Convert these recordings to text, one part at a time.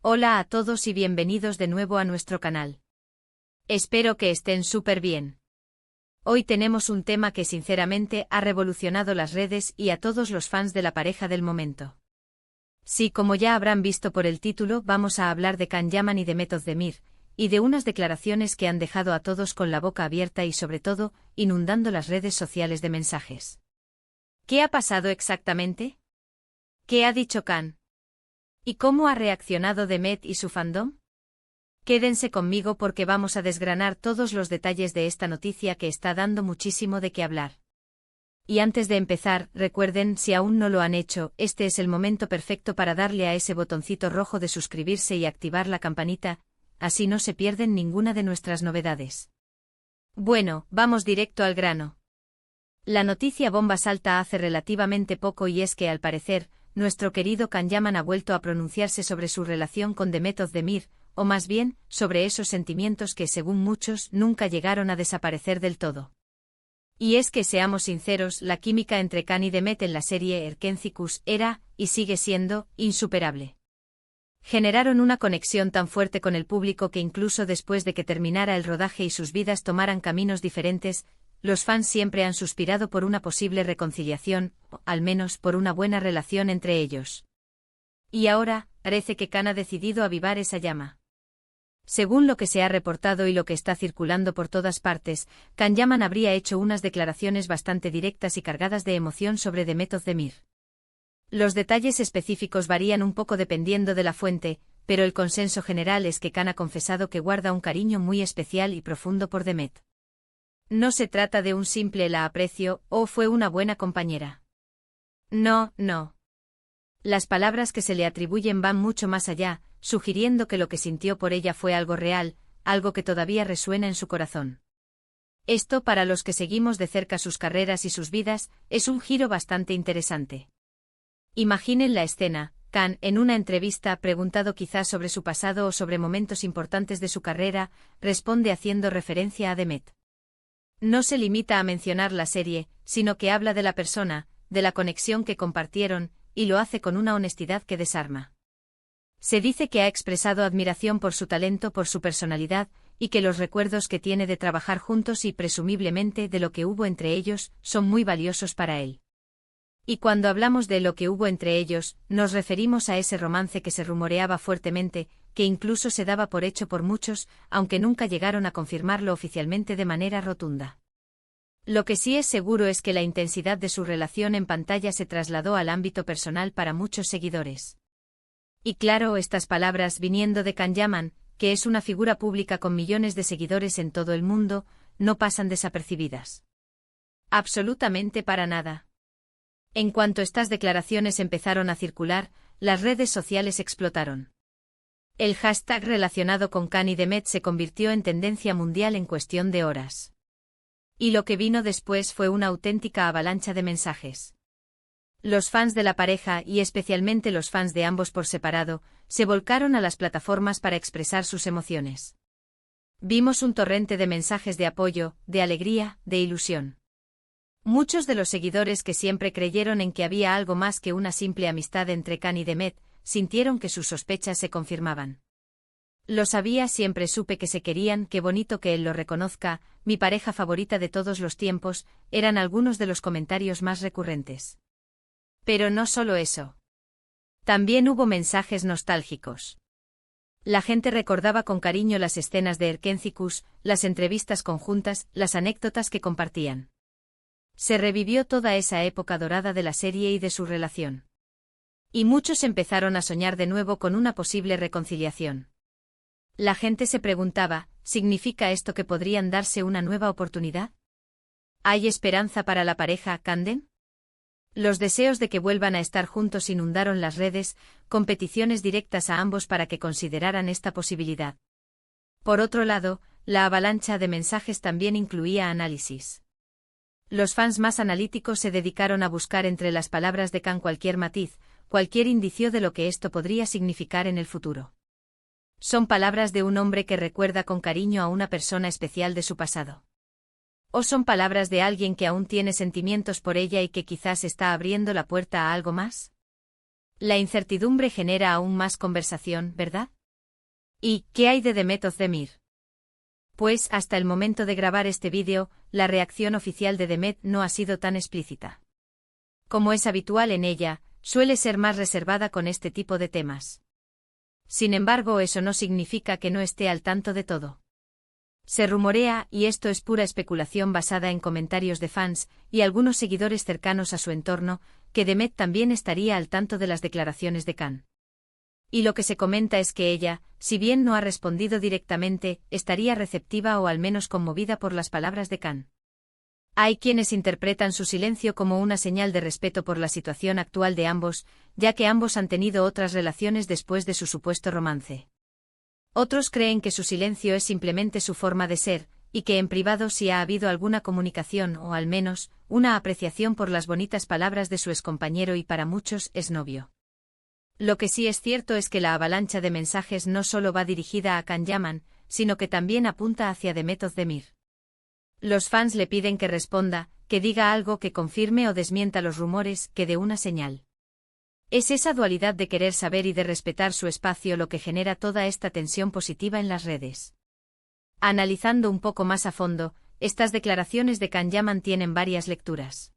Hola a todos y bienvenidos de nuevo a nuestro canal. Espero que estén súper bien. Hoy tenemos un tema que sinceramente ha revolucionado las redes y a todos los fans de la pareja del momento. Sí, como ya habrán visto por el título, vamos a hablar de Can Yaman y de Demet Özdemir, y de unas declaraciones que han dejado a todos con la boca abierta y sobre todo, inundando las redes sociales de mensajes. ¿Qué ha pasado exactamente? ¿Qué ha dicho Can? ¿Y cómo ha reaccionado Demet y su fandom? Quédense conmigo porque vamos a desgranar todos los detalles de esta noticia que está dando muchísimo de qué hablar. Y antes de empezar, recuerden, si aún no lo han hecho, este es el momento perfecto para darle a ese botoncito rojo de suscribirse y activar la campanita, así no se pierden ninguna de nuestras novedades. Bueno, vamos directo al grano. La noticia bomba salta hace relativamente poco y es que al parecer, nuestro querido Can Yaman ha vuelto a pronunciarse sobre su relación con Demet Özdemir, o más bien, sobre esos sentimientos que según muchos nunca llegaron a desaparecer del todo. Y es que seamos sinceros, la química entre Can y Demet en la serie Erkenzicus era, y sigue siendo, insuperable. Generaron una conexión tan fuerte con el público que incluso después de que terminara el rodaje y sus vidas tomaran caminos diferentes, los fans siempre han suspirado por una posible reconciliación, o al menos por una buena relación entre ellos. Y ahora, parece que Can ha decidido avivar esa llama. Según lo que se ha reportado y lo que está circulando por todas partes, Can Yaman habría hecho unas declaraciones bastante directas y cargadas de emoción sobre Demet Özdemir. Los detalles específicos varían un poco dependiendo de la fuente, pero el consenso general es que Can ha confesado que guarda un cariño muy especial y profundo por Demet. No se trata de un simple la aprecio o fue una buena compañera. No. Las palabras que se le atribuyen van mucho más allá, sugiriendo que lo que sintió por ella fue algo real, algo que todavía resuena en su corazón. Esto, para los que seguimos de cerca sus carreras y sus vidas, es un giro bastante interesante. Imaginen la escena: Can, en una entrevista, preguntado quizás sobre su pasado o sobre momentos importantes de su carrera, responde haciendo referencia a Demet. No se limita a mencionar la serie, sino que habla de la persona, de la conexión que compartieron, y lo hace con una honestidad que desarma. Se dice que ha expresado admiración por su talento, por su personalidad, y que los recuerdos que tiene de trabajar juntos y presumiblemente de lo que hubo entre ellos, son muy valiosos para él. Y cuando hablamos de lo que hubo entre ellos, nos referimos a ese romance que se rumoreaba fuertemente, que incluso se daba por hecho por muchos, aunque nunca llegaron a confirmarlo oficialmente de manera rotunda. Lo que sí es seguro es que la intensidad de su relación en pantalla se trasladó al ámbito personal para muchos seguidores. Y claro, estas palabras viniendo de Can Yaman, que es una figura pública con millones de seguidores en todo el mundo, no pasan desapercibidas. Absolutamente para nada. En cuanto estas declaraciones empezaron a circular, las redes sociales explotaron. El hashtag relacionado con Can y Demet se convirtió en tendencia mundial en cuestión de horas. Y lo que vino después fue una auténtica avalancha de mensajes. Los fans de la pareja, y especialmente los fans de ambos por separado, se volcaron a las plataformas para expresar sus emociones. Vimos un torrente de mensajes de apoyo, de alegría, de ilusión. Muchos de los seguidores que siempre creyeron en que había algo más que una simple amistad entre Can y Demet, sintieron que sus sospechas se confirmaban. Lo sabía, siempre supe que se querían, qué bonito que él lo reconozca, mi pareja favorita de todos los tiempos, eran algunos de los comentarios más recurrentes. Pero no solo eso. También hubo mensajes nostálgicos. La gente recordaba con cariño las escenas de Erkenzicus, las entrevistas conjuntas, las anécdotas que compartían. Se revivió toda esa época dorada de la serie y de su relación. Y muchos empezaron a soñar de nuevo con una posible reconciliación. La gente se preguntaba, ¿significa esto que podrían darse una nueva oportunidad? ¿Hay esperanza para la pareja Candem? Los deseos de que vuelvan a estar juntos inundaron las redes, con peticiones directas a ambos para que consideraran esta posibilidad. Por otro lado, la avalancha de mensajes también incluía análisis. Los fans más analíticos se dedicaron a buscar entre las palabras de Can cualquier matiz, cualquier indicio de lo que esto podría significar en el futuro. Son palabras de un hombre que recuerda con cariño a una persona especial de su pasado. ¿O son palabras de alguien que aún tiene sentimientos por ella y que quizás está abriendo la puerta a algo más? La incertidumbre genera aún más conversación, ¿verdad? ¿Y qué hay de Demet Özdemir? Pues, hasta el momento de grabar este vídeo, la reacción oficial de Demet no ha sido tan explícita. Como es habitual en ella, suele ser más reservada con este tipo de temas. Sin embargo, eso no significa que no esté al tanto de todo. Se rumorea, y esto es pura especulación basada en comentarios de fans y algunos seguidores cercanos a su entorno, que Demet también estaría al tanto de las declaraciones de Can. Y lo que se comenta es que ella, si bien no ha respondido directamente, estaría receptiva o al menos conmovida por las palabras de Can. Hay quienes interpretan su silencio como una señal de respeto por la situación actual de ambos, ya que ambos han tenido otras relaciones después de su supuesto romance. Otros creen que su silencio es simplemente su forma de ser, y que en privado sí ha habido alguna comunicación o al menos, una apreciación por las bonitas palabras de su excompañero y para muchos exnovio. Lo que sí es cierto es que la avalancha de mensajes no solo va dirigida a Can Yaman, sino que también apunta hacia Demet Özdemir. Los fans le piden que responda, que diga algo que confirme o desmienta los rumores, que dé una señal. Es esa dualidad de querer saber y de respetar su espacio lo que genera toda esta tensión positiva en las redes. Analizando un poco más a fondo, estas declaraciones de Can Yaman tienen varias lecturas.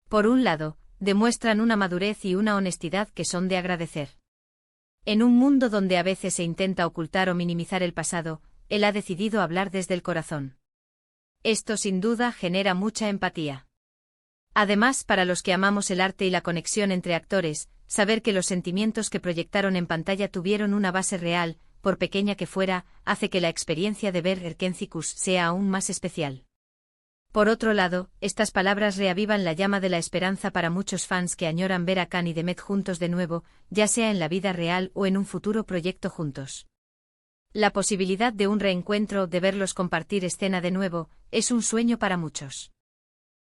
Por un lado, demuestran una madurez y una honestidad que son de agradecer. En un mundo donde a veces se intenta ocultar o minimizar el pasado, él ha decidido hablar desde el corazón. Esto sin duda genera mucha empatía. Además, para los que amamos el arte y la conexión entre actores, saber que los sentimientos que proyectaron en pantalla tuvieron una base real, por pequeña que fuera, hace que la experiencia de ver Erkencikus sea aún más especial. Por otro lado, estas palabras reavivan la llama de la esperanza para muchos fans que añoran ver a Can y Demet juntos de nuevo, ya sea en la vida real o en un futuro proyecto juntos. La posibilidad de un reencuentro, de verlos compartir escena de nuevo, es un sueño para muchos.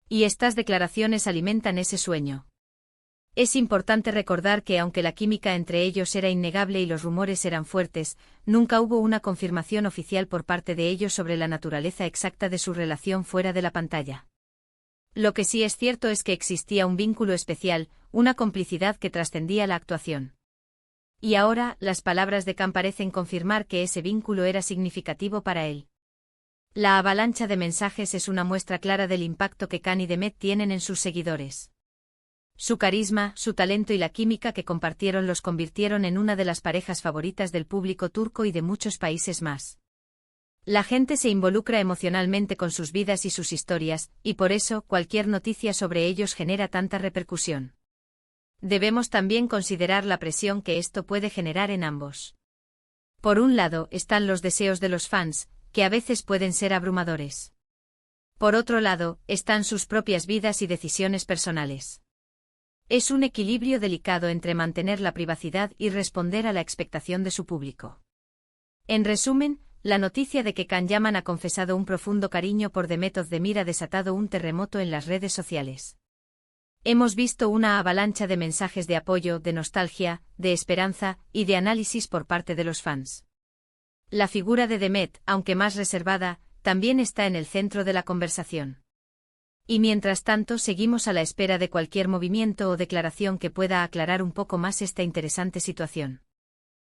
Y estas declaraciones alimentan ese sueño. Es importante recordar que aunque la química entre ellos era innegable y los rumores eran fuertes, nunca hubo una confirmación oficial por parte de ellos sobre la naturaleza exacta de su relación fuera de la pantalla. Lo que sí es cierto es que existía un vínculo especial, una complicidad que trascendía la actuación. Y ahora, las palabras de Can parecen confirmar que ese vínculo era significativo para él. La avalancha de mensajes es una muestra clara del impacto que Can y Demet tienen en sus seguidores. Su carisma, su talento y la química que compartieron los convirtieron en una de las parejas favoritas del público turco y de muchos países más. La gente se involucra emocionalmente con sus vidas y sus historias, y por eso cualquier noticia sobre ellos genera tanta repercusión. Debemos también considerar la presión que esto puede generar en ambos. Por un lado están los deseos de los fans, que a veces pueden ser abrumadores. Por otro lado, están sus propias vidas y decisiones personales. Es un equilibrio delicado entre mantener la privacidad y responder a la expectación de su público. En resumen, la noticia de que Can Yaman ha confesado un profundo cariño por Demet Özdemir ha desatado un terremoto en las redes sociales. Hemos visto una avalancha de mensajes de apoyo, de nostalgia, de esperanza y de análisis por parte de los fans. La figura de Demet, aunque más reservada, también está en el centro de la conversación. Y mientras tanto seguimos a la espera de cualquier movimiento o declaración que pueda aclarar un poco más esta interesante situación.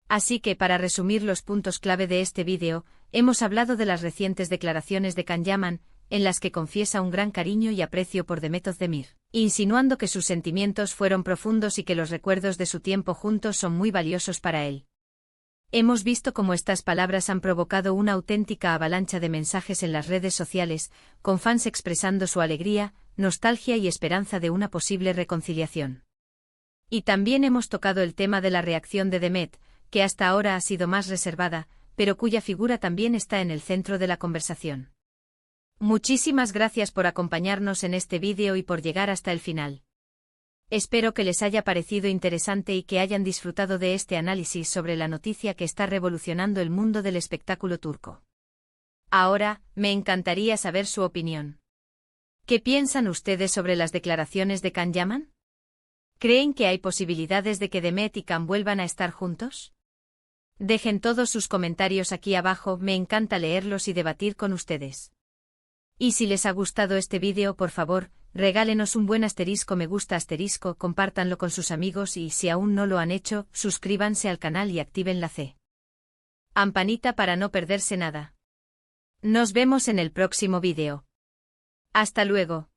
Así que para resumir los puntos clave de este vídeo, hemos hablado de las recientes declaraciones de Can Yaman, en las que confiesa un gran cariño y aprecio por Demet Özdemir, insinuando que sus sentimientos fueron profundos y que los recuerdos de su tiempo juntos son muy valiosos para él. Hemos visto cómo estas palabras han provocado una auténtica avalancha de mensajes en las redes sociales, con fans expresando su alegría, nostalgia y esperanza de una posible reconciliación. Y también hemos tocado el tema de la reacción de Demet, que hasta ahora ha sido más reservada, pero cuya figura también está en el centro de la conversación. Muchísimas gracias por acompañarnos en este vídeo y por llegar hasta el final. Espero que les haya parecido interesante y que hayan disfrutado de este análisis sobre la noticia que está revolucionando el mundo del espectáculo turco. Ahora, me encantaría saber su opinión. ¿Qué piensan ustedes sobre las declaraciones de Can Yaman? ¿Creen que hay posibilidades de que Demet y Can vuelvan a estar juntos? Dejen todos sus comentarios aquí abajo, me encanta leerlos y debatir con ustedes. Y si les ha gustado este vídeo, por favor, Regálenos un buen me gusta compártanlo con sus amigos y si aún no lo han hecho, suscríbanse al canal y activen la campanita para no perderse nada. Nos vemos en el próximo vídeo. Hasta luego.